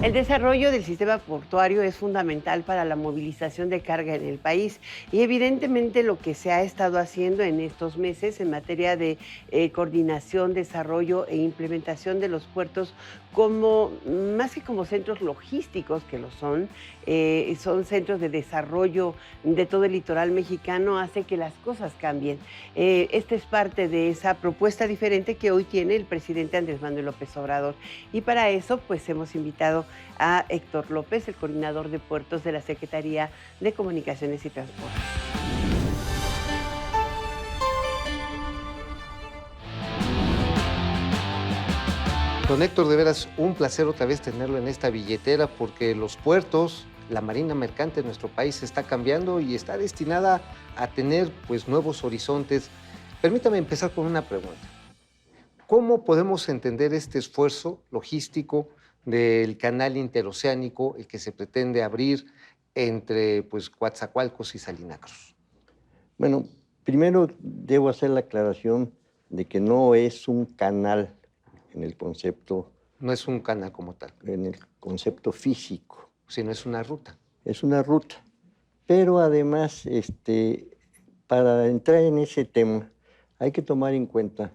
El desarrollo del sistema portuario es fundamental para la movilización de carga en el país y evidentemente lo que se ha estado haciendo en estos meses en materia de coordinación, desarrollo e implementación de los puertos como, más que como centros logísticos que lo son centros de desarrollo de todo el litoral mexicano, hace que las cosas cambien. Esta es parte de esa propuesta diferente que hoy tiene el presidente Andrés Manuel López Obrador. Y para eso, pues hemos invitado a Héctor López, el coordinador de puertos de la Secretaría de Comunicaciones y Transportes. Don Héctor, de veras, un placer otra vez tenerlo en esta billetera porque los puertos, la marina mercante de nuestro país está cambiando y está destinada a tener pues nuevos horizontes. Permítame empezar con una pregunta. ¿Cómo podemos entender este esfuerzo logístico del canal interoceánico, el que se pretende abrir entre pues, Coatzacoalcos y Salina Cruz? Bueno, primero debo hacer la aclaración de que no es un canal en el concepto, No es un canal como tal, en el concepto físico, sino es una ruta. es una ruta. Pero además, para entrar en ese tema, hay que tomar en cuenta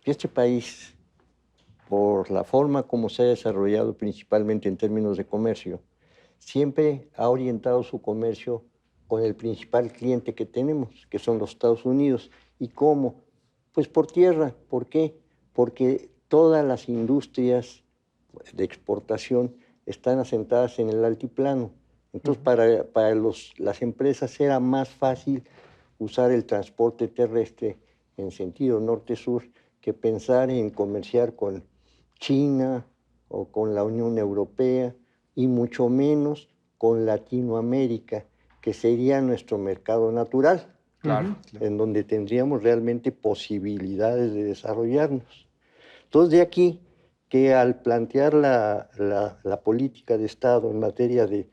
que este país, por la forma como se ha desarrollado principalmente en términos de comercio, siempre ha orientado su comercio con el principal cliente que tenemos, que son los Estados Unidos. ¿Y cómo? Pues por tierra. ¿Por qué? Porque todas las industrias de exportación están asentadas en el altiplano. Entonces, para las empresas era más fácil usar el transporte terrestre en sentido norte-sur que pensar en comerciar con China o con la Unión Europea y mucho menos con Latinoamérica, que sería nuestro mercado natural, Claro. en donde tendríamos realmente posibilidades de desarrollarnos. Entonces, de aquí que al plantear la política de Estado en materia de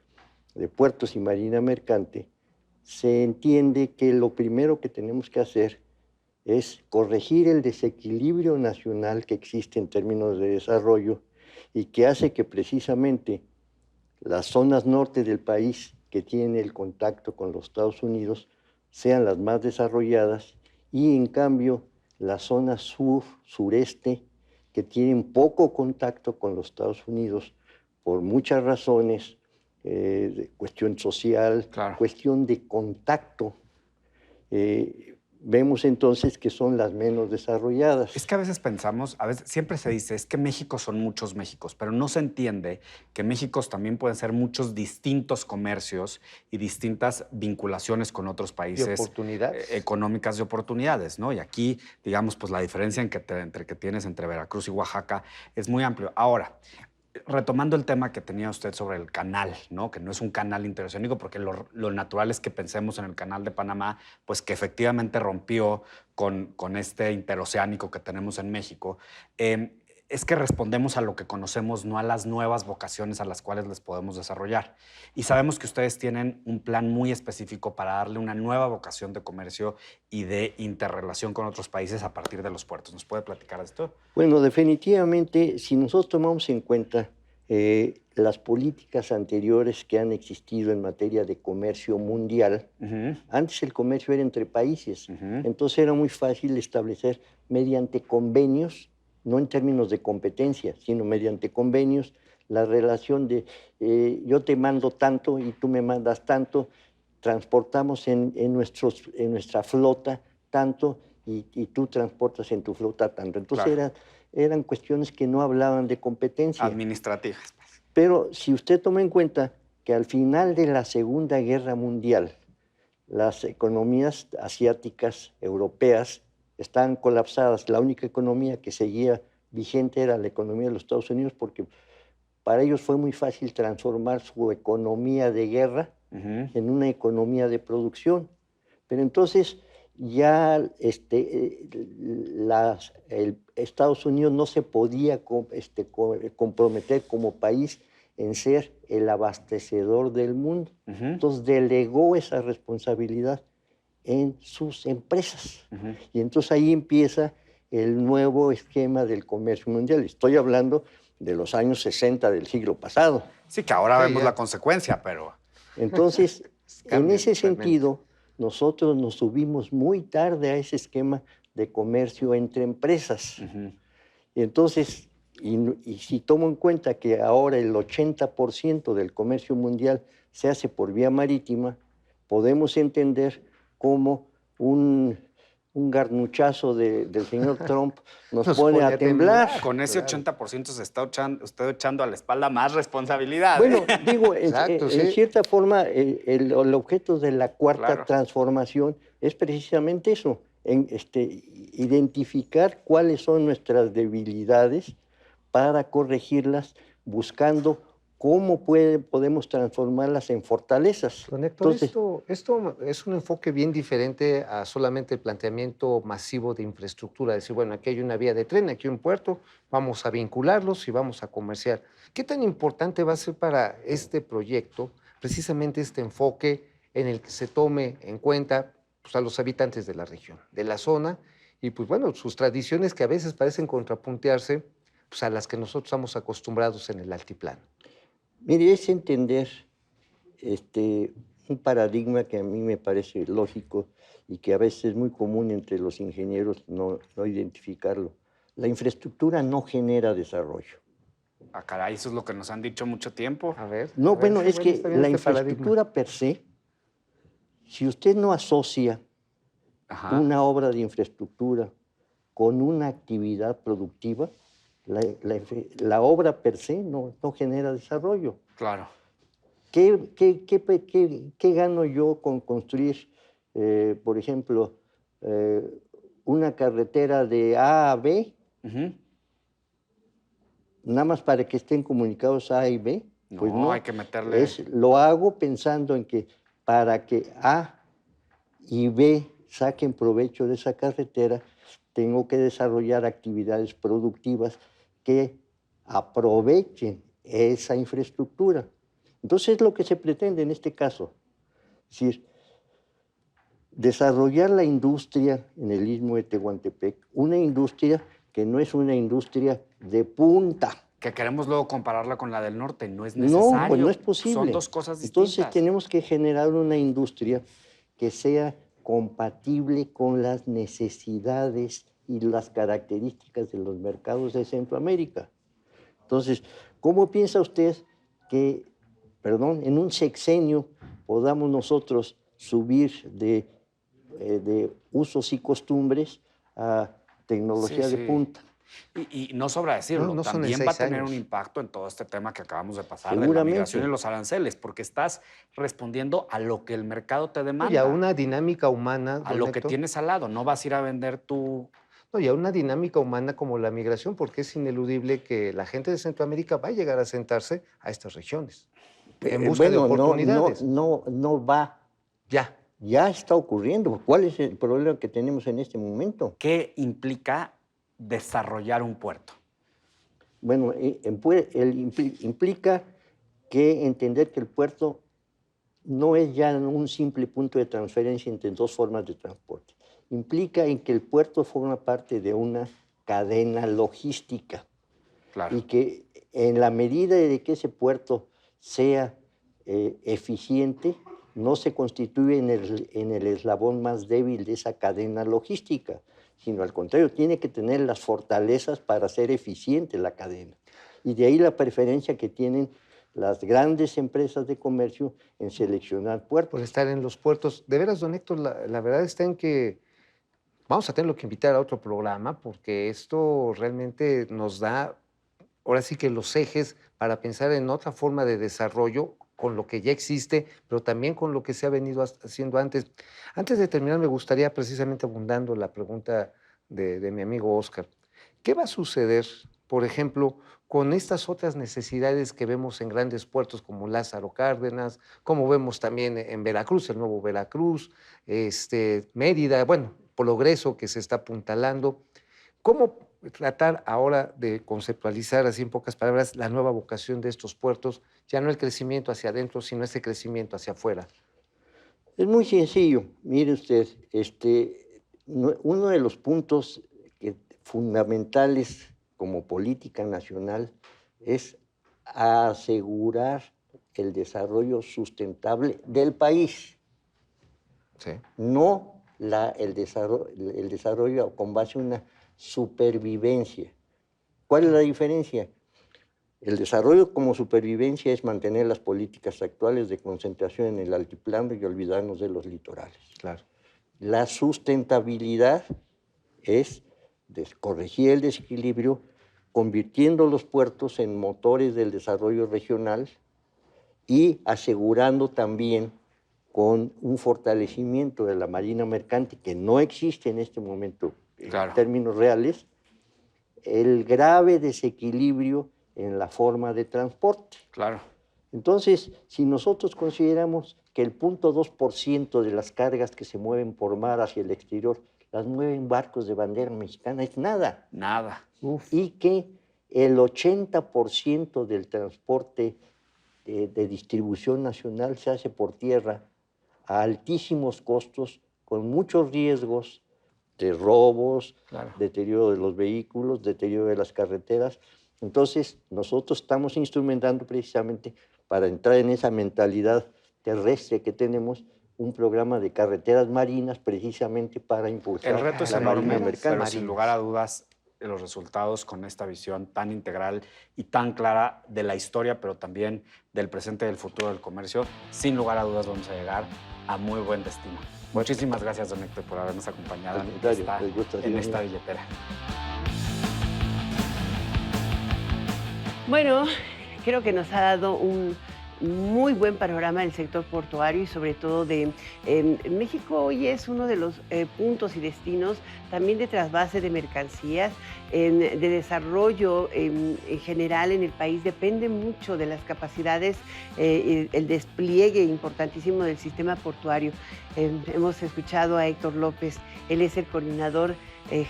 puertos y marina mercante, se entiende que lo primero que tenemos que hacer es corregir el desequilibrio nacional que existe en términos de desarrollo y que hace que precisamente las zonas norte del país que tienen el contacto con los Estados Unidos sean las más desarrolladas y en cambio las zonas sur, sureste, que tienen poco contacto con los Estados Unidos por muchas razones, de cuestión social, Claro. cuestión de contacto, vemos entonces que son las menos desarrolladas. Es que a veces pensamos, a veces siempre se dice, es que México son muchos Méxicos, pero no se entiende que Méxicos también pueden ser muchos distintos comercios y distintas vinculaciones con otros países. oportunidades. Económicas de oportunidades, ¿no? Y aquí, digamos, pues la diferencia entre que tienes entre Veracruz y Oaxaca es muy amplio. Ahora, retomando el tema que tenía usted sobre el canal, ¿no? Que no es un canal interoceánico, porque lo natural es que pensemos en el canal de Panamá, pues que efectivamente rompió con este interoceánico que tenemos en México. Es que respondemos a lo que conocemos, no a las nuevas vocaciones a las cuales les podemos desarrollar. Y sabemos que ustedes tienen un plan muy específico para darle una nueva vocación de comercio y de interrelación con otros países a partir de los puertos. ¿Nos puede platicar de esto? Bueno, definitivamente, si nosotros tomamos en cuenta las políticas anteriores que han existido en materia de comercio mundial, antes el comercio era entre países, entonces era muy fácil establecer mediante convenios, no en términos de competencia, sino mediante convenios, la relación de yo te mando tanto y tú me mandas tanto, transportamos en nuestra flota tanto y tú transportas en tu flota tanto. Entonces Claro. eran cuestiones que no hablaban de competencia. Administrativas, pues. Pero si usted toma en cuenta que al final de la Segunda Guerra Mundial, las economías asiáticas, europeas, estaban colapsadas. La única economía que seguía vigente era la economía de los Estados Unidos porque para ellos fue muy fácil transformar su economía de guerra en una economía de producción. Pero entonces ya Estados Unidos no se podía comprometer como país en ser el abastecedor del mundo. Entonces delegó esa responsabilidad en sus empresas. Y entonces ahí empieza el nuevo esquema del comercio mundial. Estoy hablando de los años 60 del siglo pasado. Sí, que ahora Sí, vemos ya. la consecuencia, pero... Entonces, en Cambia ese totalmente. sentido, nosotros nos subimos muy tarde a ese esquema de comercio entre empresas. Ujú. Y entonces, y si tomo en cuenta que ahora el 80% del comercio mundial se hace por vía marítima, podemos entender cómo un garnuchazo del señor Trump nos Nos pone pone a a temblar. temblar. Con ese Claro. 80% se está usted echando a la espalda más responsabilidad. Bueno, digo, Exacto, en sí. cierta forma, el objeto de la cuarta Claro. transformación es precisamente eso, identificar cuáles son nuestras debilidades para corregirlas, buscando cómo podemos transformarlas en fortalezas. Don Héctor, Entonces, esto es un enfoque bien diferente a solamente el planteamiento masivo de infraestructura. Decir, bueno, aquí hay una vía de tren, aquí hay un puerto, vamos a vincularlos y vamos a comerciar. ¿Qué tan importante va a ser para este proyecto precisamente este enfoque en el que se tome en cuenta pues, a los habitantes de la región, de la zona, y pues bueno, sus tradiciones que a veces parecen contrapuntearse pues, a las que nosotros estamos acostumbrados en el altiplano? mire, es entender un paradigma que a mí me parece lógico y que a veces es muy común entre los ingenieros no identificarlo. La infraestructura no genera desarrollo. Ah, caray, eso es lo que nos han dicho mucho tiempo. A ver, No, a ver, bueno, qué es que está bien la este paradigma. infraestructura per se, si usted no asocia Ajá, una obra de infraestructura con una actividad productiva, la obra per se no genera desarrollo. claro. ¿Qué gano yo con construir, por ejemplo, una carretera de A a B, Ujú. nada más para que estén comunicados A y B? Pues No, hay no, que meterle... lo hago pensando en que para que A y B saquen provecho de esa carretera, tengo que desarrollar actividades productivas que aprovechen esa infraestructura. Entonces es lo que se pretende en este caso. Es decir, desarrollar la industria en el Istmo de Tehuantepec, una industria que no es una industria de punta. Que queremos luego compararla con la del norte. No es No, pues necesario. no es posible. Son dos cosas Entonces distintas. tenemos que generar una industria que sea compatible con las necesidades y las características de los mercados de Centroamérica. Entonces, ¿cómo piensa usted que, en un sexenio podamos nosotros subir de usos y costumbres a tecnología de Sí. punta? Y no sobra decirlo, No son en también va a 6 tener años. un impacto en todo este tema que acabamos de pasar de la Seguramente. migración y los aranceles, porque estás respondiendo a lo que el mercado te No, demanda, y a una dinámica humana, a don lo que Héctor. tienes al lado. No vas a ir a vender tu... No, y a una dinámica humana como la migración, porque es ineludible que la gente de Centroamérica va a llegar a sentarse a estas regiones en busca de oportunidades. No va. Ya. Ya está ocurriendo. ¿Cuál es el problema que tenemos en este momento? ¿Qué implica desarrollar un puerto? Bueno, implica que entender que el puerto no es ya un simple punto de transferencia entre dos formas de transporte. Implica en que el puerto forma parte de una cadena logística Claro. y que en la medida de que ese puerto sea eficiente, no se constituye en el eslabón más débil de esa cadena logística, sino al contrario, tiene que tener las fortalezas para ser eficiente la cadena. Y de ahí la preferencia que tienen las grandes empresas de comercio en seleccionar puertos. Por estar en los puertos. De veras, don Héctor, la verdad está en que vamos a tenerlo que invitar a otro programa porque esto realmente nos da, ahora sí que los ejes para pensar en otra forma de desarrollo con lo que ya existe, pero también con lo que se ha venido haciendo antes. Antes de terminar, me gustaría precisamente abundando la pregunta de mi amigo Oscar. ¿Qué va a suceder, por ejemplo, con estas otras necesidades que vemos en grandes puertos como Lázaro Cárdenas, como vemos también en Veracruz, el nuevo Veracruz, Mérida, bueno, Progreso que se está apuntalando? ¿Cómo tratar ahora de conceptualizar, así en pocas palabras, la nueva vocación de estos puertos? Ya no el crecimiento hacia adentro, sino ese crecimiento hacia afuera. Es muy sencillo. Mire usted, uno de los puntos fundamentales como política nacional es asegurar el desarrollo sustentable del país, Sí. no el desarrollo con base en una supervivencia. ¿Cuál es la diferencia? El desarrollo como supervivencia es mantener las políticas actuales de concentración en el altiplano y olvidarnos de los litorales. Claro. La sustentabilidad es corregir el desequilibrio, convirtiendo los puertos en motores del desarrollo regional y asegurando también con un fortalecimiento de la marina mercante que no existe en este momento Claro. en términos reales, el grave desequilibrio en la forma de transporte. Claro. Entonces, si nosotros consideramos que el 0.2% de las cargas que se mueven por mar hacia el exterior las mueven barcos de bandera mexicana, es nada. Nada. Y que el 80% del transporte de distribución nacional se hace por tierra a altísimos costos, con muchos riesgos de robos, Claro. deterioro de los vehículos, deterioro de las carreteras. Entonces, nosotros estamos instrumentando precisamente para entrar en esa mentalidad terrestre que tenemos, un programa de carreteras marinas precisamente para impulsar El reto es la marina enorme, mercante. pero sin lugar a dudas, los resultados con esta visión tan integral y tan clara de la historia, pero también del presente y del futuro del comercio, sin lugar a dudas vamos a llegar a muy buen destino. Muchísimas gracias, don Héctor, por habernos acompañado Al contrario, el gusto ha sido en mío. esta billetera. Bueno, creo que nos ha dado un muy buen panorama del sector portuario y sobre todo de México hoy es uno de los puntos y destinos también de trasvase de mercancías, de desarrollo en general en el país. Depende mucho de las capacidades, el despliegue importantísimo del sistema portuario. Hemos escuchado a Héctor López, él es el coordinador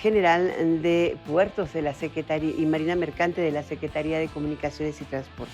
general de puertos de la Secretaría y Marina Mercante de la Secretaría de Comunicaciones y Transporte.